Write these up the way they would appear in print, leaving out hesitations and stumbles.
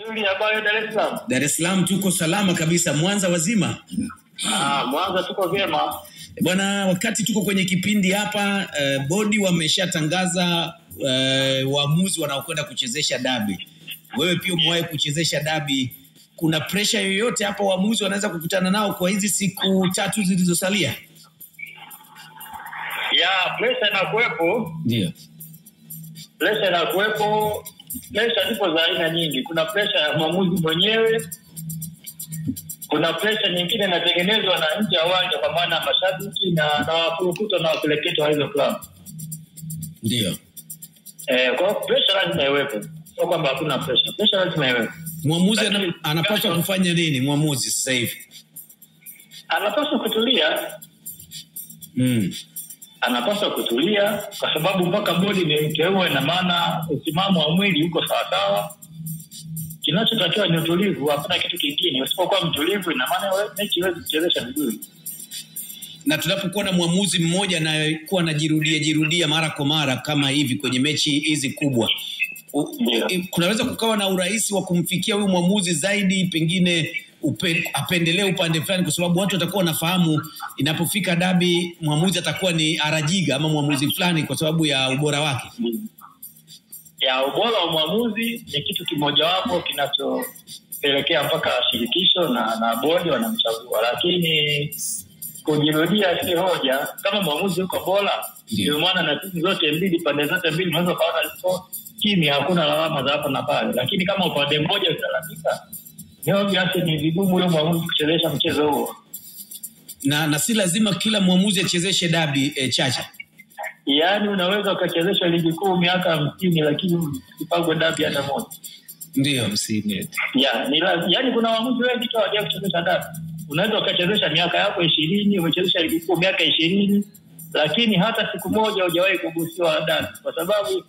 Nzuri, habari Dar es Salaam? Dar es Salaam tuko salama kabisa. Mwanza wazima? Mwanza tuko vyema. Bwana, wakati tuko kwenye kipindi hapa, bodi wameshatangaza waamuzi wanaokwenda kuchezesha dabi. Wewe pia umewahi kuchezesha dabi. Kuna pressure yoyote hapa waamuzi wanaweza kukutana nao kwa hizi siku 3 zilizosalia? Ya, pressure inakuwepo. Ndio. Pressure inakuwepo. Pressure zipo za aina nyingi. Kuna pressure ya mwamuzi mwenyewe. Kuna pressure nyingine inatengenezwa na nje ya uwanja kwa maana mashabiki na wafurukuto na wapeleketo wa hizo club. Ndio. Kwa pressure lazima iwepo. Sio kwamba hakuna pressure. Pressure lazima iwepo. Mwamuzi anapaswa kufanya nini mwamuzi sasa hivi? Anapaswa kutulia. Anapaswa kutulia kwa sababu mpaka bodi ni mteue, na maana usimamo wa mwili uko sawa sawa. Kinachotakiwa ni utulivu, hakuna kitu kingine. Usipokuwa mtulivu ina maana mechi haiwezi kuchezesha vizuri. Na tunapokuwa na mwamuzi mmoja anayekuwa anajirudia mara kwa mara kama hivi kwenye mechi hizi kubwa, kunaweza kukawa na urahisi wa kumfikia huyu mwamuzi zaidi, pengine apendelee upande fulani, kwa sababu watu watakuwa wanafahamu inapofika dabi mwamuzi atakuwa ni Arajiga ama mwamuzi fulani kwa sababu ya ubora wake. Ya ubora wa mwamuzi ni kitu kimoja wapo kinachopelekea mpaka shirikisho na bodi wanamchagua, lakini kujirudia si hoja. Kama mwamuzi yuko bora, ndio maana na timu zote mbili, pande zote mbili unaweza kuona liko kimya, hakuna lawama za hapa na pale. Lakini kama upande mmoja utalamika, ni vigumu yule mwamuzi kuchezesha mchezo huo. Na si lazima kila mwamuzi achezeshe dabi Chacha. Yaani unaweza ukachezesha ligi kuu miaka 50 lakini usipangwe dabi hata moja. Ndio 50. Yaani kuna waamuzi wengi tu hawajui kuchezesha dabi. Unaweza ukachezesha miaka yako 20, umechezesha ligi kuu miaka 20, lakini hata siku moja hujawahi kugusiwa dabi. Kwa sababu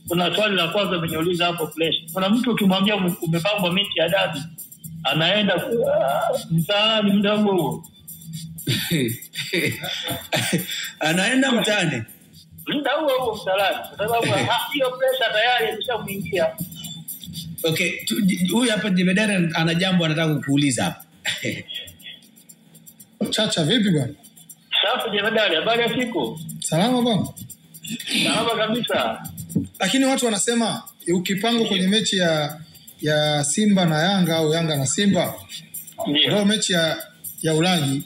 kuna swali la kwanza umeniuliza hapo pressure. Kuna mtu ukimwambia umepangwa mechi ya dabi, anaenda mtaani muda huo. Anaenda mtaani muda huo msalani, kwa sababu hiyo pressure tayari imeshamuingia. Okay, huyu hapa Jemedari ana jambo anataka kukuuliza hapa. Chacha, vipi bwana? Safi Jemedari, habari ya siku? Salama bwana. Salama kabisa. Lakini watu wanasema ukipango kwenye mechi ya Simba na Yanga au Yanga na Simba, ndio mechi ya ulaji.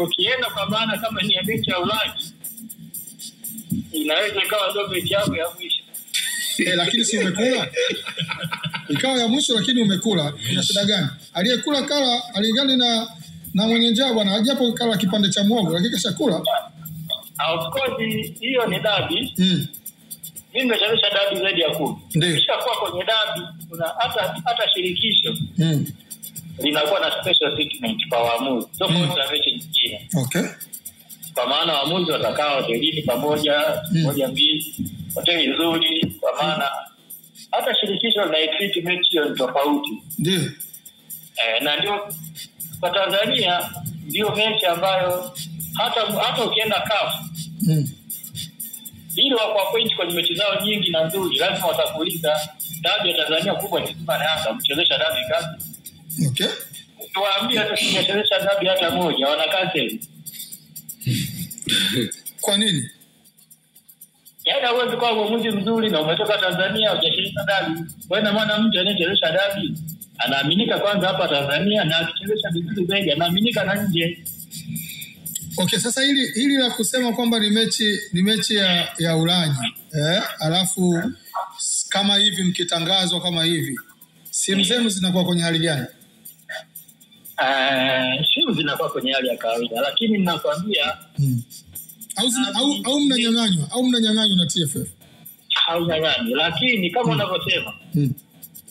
Ukienda kwa maana kama ni mechi ya ulaji, inaweza ikawa ndio mechi yako ya mwisho. Lakini si umekula? Ikawa ya mwisho lakini umekula. Ina shida gani? Aliyekula kala alingani na mwenye njaa bwana, hajapo kala kipande cha muogo lakini kashakula. Of course hiyo ni dabi. Mimi nimechezesha dabi zaidi ya 10. Ndio. Kishakuwa kwenye dabi kuna hata shirikisho linakuwa na special treatment kwa waamuzi. Sio kwa mechi nyingine. Okay. Kwa maana waamuzi watakaa hotelini pamoja, moja mbili, hoteli nzuri, kwa maana hata shirikisho la treat mechi hiyo tofauti. Ndio. Na ndio kwa Tanzania ndio mechi ambayo hata ukienda CAF ili kwa point kwenye mechi zao nyingi na nzuri, lazima watakuuliza dabi ya Tanzania kubwa ni Simba na Yanga, kuchezesha dabi ngapi? Okay. Tuwaambie hata kuchezesha dabi hata moja, wana cancel. Kwa nini? Yaani huwezi kuwa mwamuzi mzuri na umetoka Tanzania hujachezesha dabi. Kwa hiyo maana mtu anayechezesha dabi anaaminika kwanza hapa Tanzania, na akichezesha vizuri zaidi anaaminika na nje. Okay, sasa hili la kusema kwamba ni mechi ya ulaji, alafu kama hivi mkitangazwa kama hivi, simu zenu zinakuwa kwenye hali gani? Simu zinakuwa kwenye hali ya kawaida, lakini ninakwambia au mnanyang'anywa na TFF? Haunyang'anywi, lakini kama unavyosema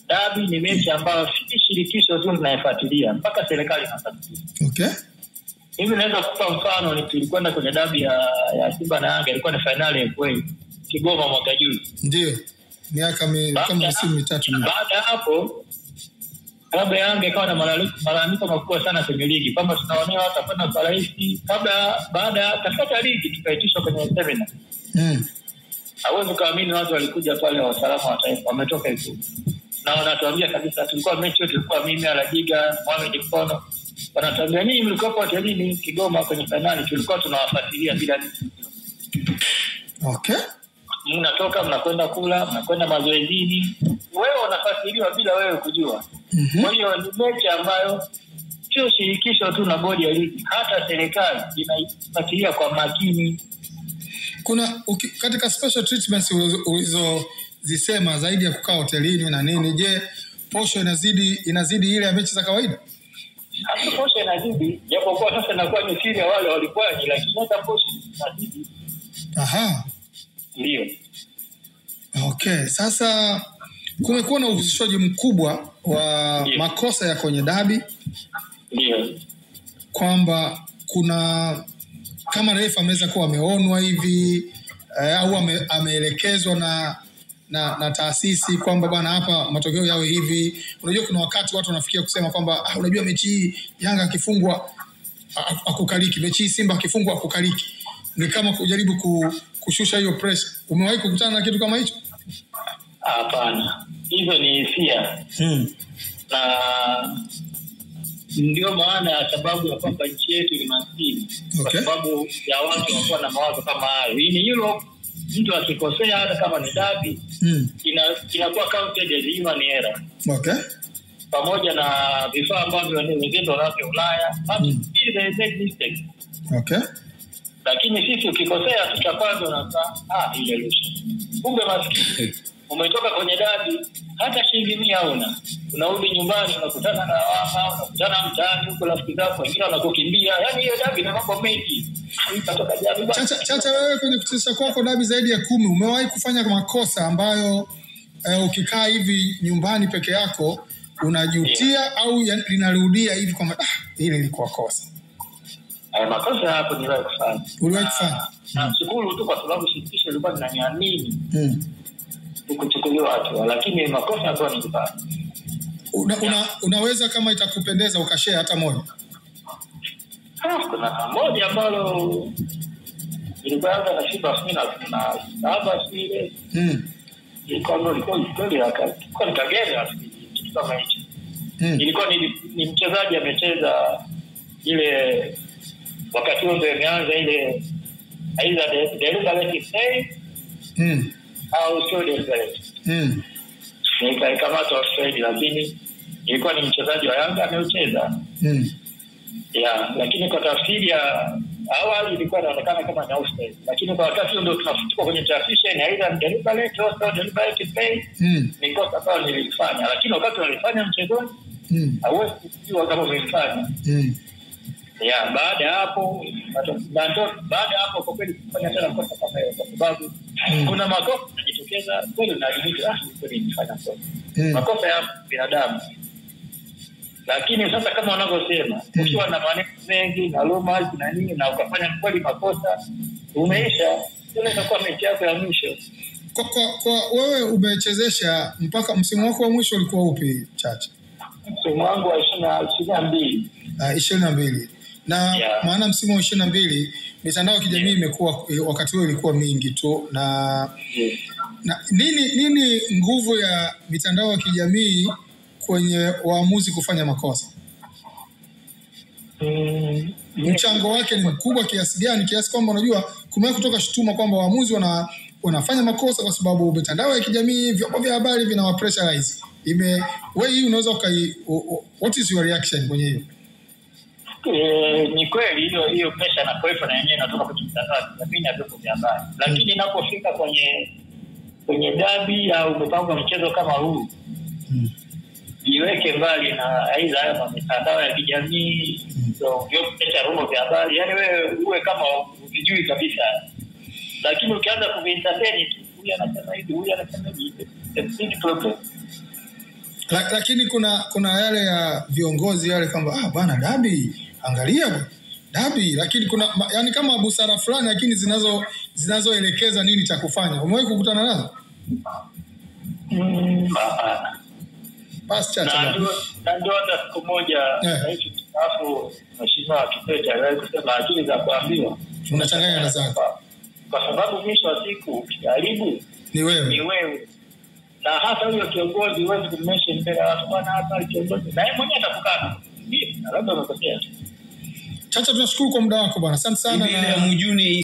dabi ni mechi ambayo shirikisho tu linaifuatilia, mpaka serikali inafuatilia. Okay. Hivi naweza kupa mfano, tulikwenda kwenye dabi ya Simba na Yanga, ilikuwa ni finali ya FA Kigoma mwaka juzi. Ndio. Miaka kama 3. Baada hapo klabu ya Yanga ikawa na malalamiko makubwa sana kwenye ligi kwamba tunaonewa, watakwenda kwa rais. Baada katikati ya ligi tukaitishwa kwenye seminar. hawezi kuamini watu walikuja pale wa usalama wa taifa wametoka Ikulu. Na wanatuambia kabisa tulikuwa mechi yote tulikuwa mimi Alajiga, Mohamed Mkono. Wanatuambia nini mlikuwa hotelini Kigoma kwenye finali tulikuwa tunawafuatilia bila nini. Okay. Mnatoka mnakwenda kula, mnakwenda mazoezini. Wewe unafuatiliwa bila wewe kujua. Kwa hiyo ni mechi ambayo sio shirikisho tu na bodi ya ligi, hata serikali inaifuatilia kwa makini. Kuna katika special treatments ulizozisema zaidi ya kukaa hotelini na nini, je, posho inazidi ile ya mechi za kawaida? Hata posho inazidi, japokuwa sasa inakuwa ni siri ya wale walikuwa ni, lakini hata posho inazidi. Aha. Ndio. Okay, sasa kumekuwa na uhusishaji mkubwa wa makosa ya kwenye dabi. Ndio. Kwamba kuna kama refa ameweza kuwa ameonwa hivi au ameelekezwa na taasisi kwamba bwana hapa matokeo yawe hivi. Unajua kuna wakati watu wanafikia kusema kwamba unajua mechi hii Yanga akifungwa akukaliki, mechi hii Simba akifungwa akukaliki. Ni kama kujaribu kushusha hiyo pressure. Umewahi kukutana na kitu kama hicho? Hapana. Hizo ni hisia. Na ndio maana ya sababu ya kwamba nchi yetu ni maskini. Kwa sababu ya watu wakuwa na mawazo kama hayo. Hii ni Europe, mtu akikosea hata kama ni dabi, inakuwa counted as human error. Okay. Pamoja na vifaa ambavyo wengine wanavyo Ulaya, but still they make mistakes. Okay. Lakini sisi ukikosea tutapanda na ile rusha. Kumbe maskini. Umetoka kwenye dabi, hata shilingi 100 huna. Unarudi nyumbani unakutana na wao, unakutana mtaani huko rafiki zako wengine wanakukimbia. Yaani hiyo dabi na mambo mengi. Utatoka dabi. Chacha wewe kwenye kucheza kwako dabi zaidi ya 10, umewahi kufanya makosa ambayo ukikaa hivi nyumbani peke yako unajutia au linarudia hivi kwamba ile ilikuwa kosa? Makosa hapo niliwahi kufanya. Uliwahi kufanya? Na shukuru tu kwa sababu shirikisho lilikuwa linaniamini. Kuchukuliwa watu, lakini makosa ambayo nilifanya. Unaweza kama itakupendeza ukashare hata moja? Kuna moja ambalo nilikuwa na Simba na Simba ile. Ilikuwa story ya kwa Kagera kitu kama hicho. Ilikuwa ni mchezaji amecheza ile wakati huo ndio imeanza ile aidha deliberate play au sio deliberate. Nikaikamatwa offside, lakini ilikuwa ni mchezaji wa Yanga amecheza. Lakini kwa tafsiri ya awali ilikuwa inaonekana kama ni offside, lakini kwa wakati ndio tunafutika kwenye transition aidha deliberate au sio deliberate play. Ni kosa ambalo nilifanya, lakini wakati nilifanya mchezoni hauwezi kujua kama nilifanya. Baada ya hapo kwa kweli kufanya tena kosa kama hiyo, kwa sababu kuna makosa yanajitokeza kweli na limiti kweli nifanya kosa. Makosa ya binadamu. Lakini sasa kama wanavyosema, ukiwa na maneno mengi na rumors na nini na ukafanya kweli makosa, umeisha, unaweza kuwa mechi yako ya mwisho. Kwa wewe umechezesha mpaka msimu wako wa mwisho ulikuwa upi, Chacha? Msimu wangu wa 22. 22. Na maana msimu wa 22 mitandao ya kijamii imekuwa wakati huo ilikuwa mingi tu na nini nguvu ya mitandao ya kijamii kwenye waamuzi kufanya makosa? Mchango wake ni mkubwa kiasi gani, kiasi kwamba unajua kumekuwa kutoka shutuma kwamba waamuzi wanafanya makosa kwa sababu mitandao ya kijamii, vyombo vya habari vinawa pressurize. Wewe hii unaweza what is your reaction kwenye hiyo? Ni kweli hiyo pressure na kuwepo na yenyewe inatoka kwenye mitandao ya kijamii na vyombo vya habari. Lakini inapofika kwenye dabi au mpango mchezo kama huu, jiweke mbali na aidha haya mitandao ya kijamii, ndio vyombo vya habari. Yaani wewe uwe kama unijui kabisa. Lakini ukianza kuentertain huyu anasema hivi, huyu anasema hivi, it's problem. Lakini kuna yale ya viongozi wale kwamba bwana dabi, angalia dabi, lakini kuna yani kama busara fulani lakini zinazoelekeza nini cha kufanya. Umewahi kukutana nazo? Basi Chacha. Na ndio hata siku moja alafu mheshimiwa Kikwete aliwahi kusema akili za kuambiwa unachanganya na zako. kwa sababu mwisho wa siku ukiharibu Ni wewe. Na hata huyo kiongozi huwezi kummention mbele ya watu, bwana hapa kiongozi, na yeye mwenyewe atakukana. Ndio, labda unakosea. Chacha, tunashukuru kwa muda wako bwana. Asante sana. Ile ya Mujuni